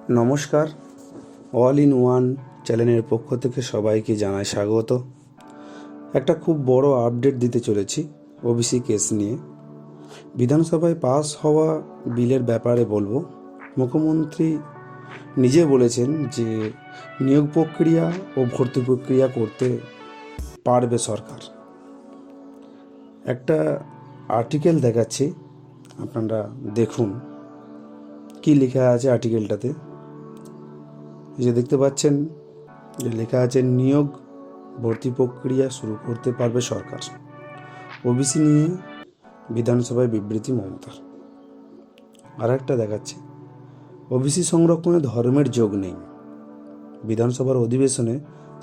নমস্কার, all in one চ্যানেলের পক্ষ থেকে সবাইকে জানাই স্বাগত। একটা খুব বড় আপডেট দিতে চলেছি ওবিসি কেস নিয়ে। বিধানসভায় পাস হওয়া বিলের ব্যাপারে বলবো। মুখ্যমন্ত্রী নিজে বলেছেন যে নিয়োগ প্রক্রিয়া ও ভর্তি প্রক্রিয়া করতে পারবে সরকার। একটা আর্টিকেল দেখাচ্ছি, আপনারা দেখুন কি লেখা আছে আর্টিকেলটাতে। যে দেখতে পাচ্ছেন যে লেখা আছে নিয়োগ ভর্তি প্রক্রিয়া শুরু করতে পারবে সরকার। ওবিসি নিয়ে বিধানসভায় বিবৃতি মমতার। আর একটা দেখাচ্ছে, ওবিসি সংরক্ষণে ধর্মের যোগ নেই, বিধানসভার অধিবেশনে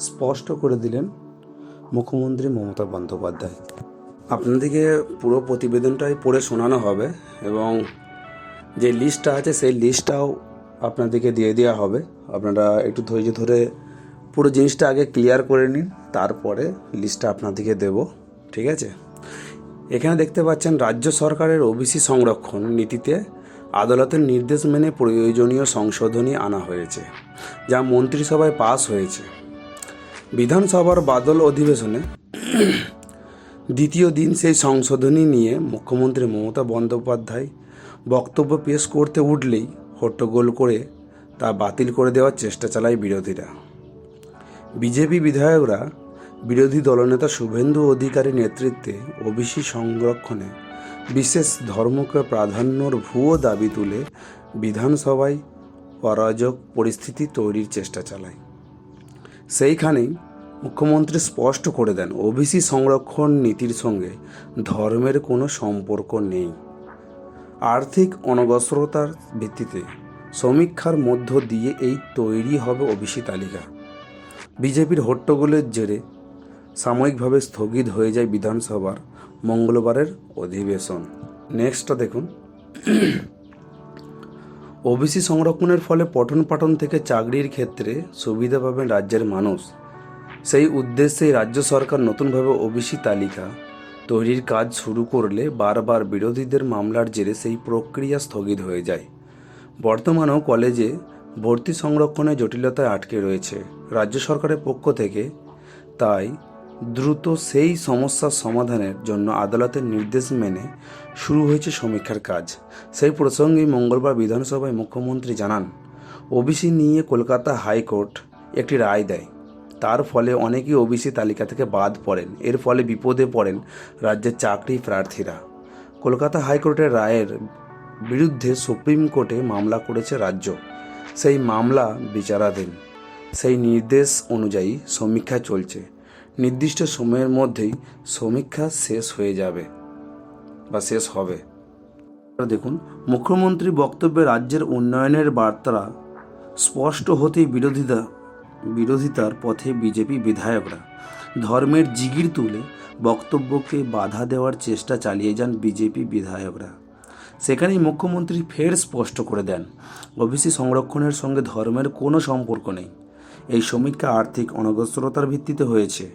স্পষ্ট করে দিলেন মুখ্যমন্ত্রী মমতা বন্দ্যোপাধ্যায়। আপনাদেরকে পুরো প্রতিবেদনটাই পড়ে শোনানো হবে এবং যে লিস্টটা আছে সেই লিস্টটাও আপনাদেরকে দিয়ে দেওয়া হবে। আপনারা একটু ধৈর্য ধরে পুরো জিনিসটা আগে ক্লিয়ার করে নিন, তারপরে লিস্টটা আপনাদেরকে দেব, ঠিক আছে? এখানে দেখতে পাচ্ছেন রাজ্য সরকারের ওবিসি সংরক্ষণ নীতিতে আদালতের নির্দেশ মেনে প্রয়োজনীয় সংশোধনী আনা হয়েছে, যা মন্ত্রিসভায় পাস হয়েছে। বিধানসভার বাদল অধিবেশনে দ্বিতীয় দিন সেই সংশোধনী নিয়ে মুখ্যমন্ত্রী মমতা বন্দ্যোপাধ্যায় বক্তব্য পেশ করতে উঠলেই হট্টগোল করে তা বাতিল করে দেওয়ার চেষ্টা চালায় বিরোধীরা। বিজেপি বিধায়করা বিরোধী দলনেতা শুভেন্দু অধিকারীর নেতৃত্বে ওবিসি সংরক্ষণে বিশেষ ধর্মকে প্রাধান্যর ভুয়ো দাবি তুলে বিধানসভায় অরাজক পরিস্থিতি তৈরির চেষ্টা চালায়। সেইখানেই মুখ্যমন্ত্রী স্পষ্ট করে দেন ওবিসি সংরক্ষণ নীতির সঙ্গে ধর্মের কোনো সম্পর্ক নেই। আর্থিক অনগ্রসরতার ভিত্তিতে সমীক্ষার মধ্য দিয়ে এই তৈরি হবে ওবিসি তালিকা। বিজেপির হট্টগোলের জেরে সাময়িকভাবে স্থগিত হয়ে যায় বিধানসভার মঙ্গলবারের অধিবেশন। নেক্সটটা দেখুন। ওবিসি সংরক্ষণের ফলে পঠন পাঠন থেকে চাকরির ক্ষেত্রে সুবিধা পাবেন রাজ্যের মানুষ। সেই উদ্দেশ্যেই রাজ্য সরকার নতুনভাবে ওবিসি তালিকা তৈরির কাজ শুরু করলে বারবার বিরোধীদের মামলার জেরে সেই প্রক্রিয়া স্থগিত হয়ে যায়। বর্তমানেও কলেজে ভর্তি সংরক্ষণে জটিলতায় আটকে রয়েছে রাজ্য সরকারের পক্ষ থেকে। তাই দ্রুত সেই সমস্যার সমাধানের জন্য আদালতের নির্দেশ মেনে শুরু হয়েছে সমীক্ষার কাজ। সেই প্রসঙ্গে মঙ্গলবার বিধানসভায় মুখ্যমন্ত্রী জানান, ওবিসি নিয়ে কলকাতা হাইকোর্ট একটি রায় দেয়। তার ফলে অনেকেই ওবিসি তালিকা থেকে বাদ পড়েন। এর ফলে বিপদে পড়েন রাজ্যের চাকরি প্রার্থীরা। কলকাতা হাইকোর্টের রায়ের বিরুদ্ধে সুপ্রিম কোর্টে মামলা করেছে রাজ্য। সেই মামলা বিচারাধীন। সেই নির্দেশ অনুযায়ী সমীক্ষা চলছে। নির্দিষ্ট সময়ের মধ্যেই সমীক্ষা শেষ হয়ে যাবে বা শেষ হবে। দেখুন, মুখ্যমন্ত্রীর বক্তব্যে রাজ্যের উন্নয়নের বার্তা স্পষ্ট হতেই বিরোধিতার পথে বিজেপি বিধায়করা ধর্মের জিগির তুলে বক্তব্যকে বাধা দেওয়ার চেষ্টা চালিয়ে যান বিজেপি বিধায়করা। সেখানেই মুখ্যমন্ত্রী ফের স্পষ্ট করে দেন, ওবিসি সংরক্ষণের সঙ্গে ধর্মের কোনো সম্পর্ক নেই। এই সমীক্ষা আর্থিক অনগ্রসরতার ভিত্তিতে হয়েছে।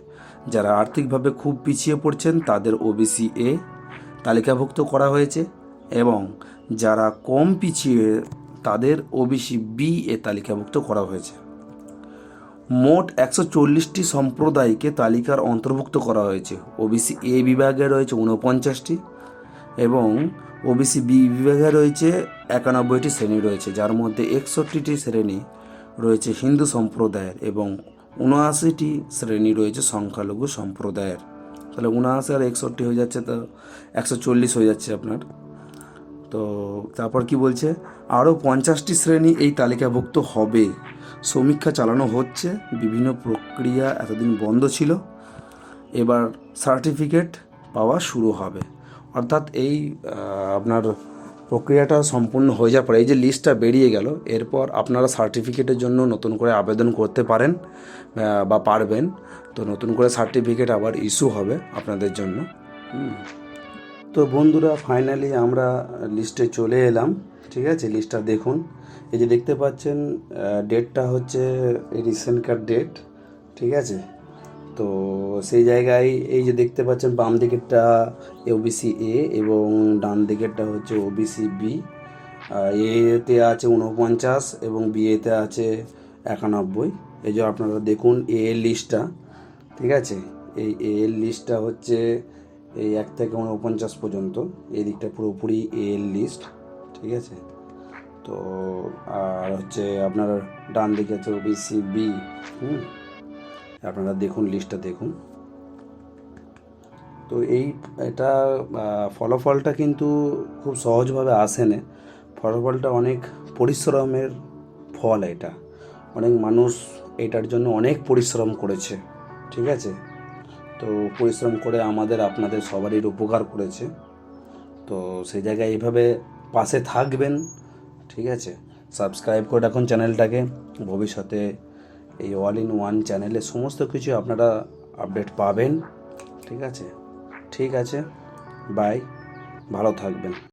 যারা আর্থিকভাবে খুব পিছিয়ে পড়ছেন তাদের ওবিসি এ তালিকাভুক্ত করা হয়েছে এবং যারা কম পিছিয়ে তাদের ওবিসি বি এ তালিকাভুক্ত করা হয়েছে। মোট 140টি সম্প্রদায়কে তালিকার অন্তর্ভুক্ত করা হয়েছে। ওবিসি এ বিভাগে রয়েছে 49টি এবং ওবিসি বি বিভাগে রয়েছে 91টি শ্রেণী রয়েছে, যার মধ্যে 61টি শ্রেণী রয়েছে হিন্দু সম্প্রদায়ের এবং 79টি শ্রেণী রয়েছে সংখ্যালঘু সম্প্রদায়ের। তাহলে 79 আর 61 হয়ে যাচ্ছে, তো 140 হয়ে যাচ্ছে আপনার। তো তারপর কি বলছে, আরও 50টি শ্রেণী এই তালিকাভুক্ত হবে। সমীক্ষা চালানো হচ্ছে, বিভিন্ন প্রক্রিয়া এতদিন বন্ধ ছিল, এবার সার্টিফিকেট পাওয়া শুরু হবে। অর্থাৎ এই আপনার প্রক্রিয়াটা সম্পূর্ণ হয়ে যাওয়ার পরে এই যে লিস্টটা বেরিয়ে গেল, এরপর আপনারা সার্টিফিকেটের জন্য নতুন করে আবেদন করতে পারেন বা পারবেন। তো নতুন করে সার্টিফিকেট আবার ইস্যু হবে আপনাদের জন্য। তো বন্ধুরা, ফাইনালি আমরা লিস্টে চলে এলাম, ঠিক আছে? লিস্টটা দেখুন, এই যে দেখতে পাচ্ছেন ডেটটা হচ্ছে রিসেন্টকার ডেট, ঠিক আছে? তো সেই জায়গায় এই যে দেখতে পাচ্ছেন বাম দিকেরটা ওবিসি এ এবং ডান দিকেরটা হচ্ছে ওবিসি বি। এতে আছে 49 এবং বিএতে আছে 91। এই যে আপনারা দেখুন এ এর লিস্টটা, ঠিক আছে। এই এ এর লিস্টটা হচ্ছে এই 1 থেকে 49 পর্যন্ত, এই দিকটা পুরোপুরি এ এর লিস্ট, ঠিক আছে। তো আর হচ্ছে আপনার ডান দিকে আছে ওবিসি বি। আপনারা দেখুন লিস্টটা দেখুন। তো এটা ফলাফলটা কিন্তু খুব সহজভাবে আসে না, ফলাফলটা অনেক পরিশ্রমের ফল। এটা অনেক মানুষ এটার জন্য অনেক পরিশ্রম করেছে, ঠিক আছে। তো পরিশ্রম করে আমাদের আপনাদের সবারই উপকার করেছে। তো সেই জায়গায় এইভাবে পাশে থাকবেন, ঠিক আছে। সাবস্ক্রাইব করে রাখুন চ্যানেলটাকে, ভবিষ্যতে এই অল ইন ওয়ান চ্যানেলে সমস্ত কিছু আপনারা আপডেট পাবেন, ঠিক আছে। ঠিক আছে, বাই, ভালো থাকবেন।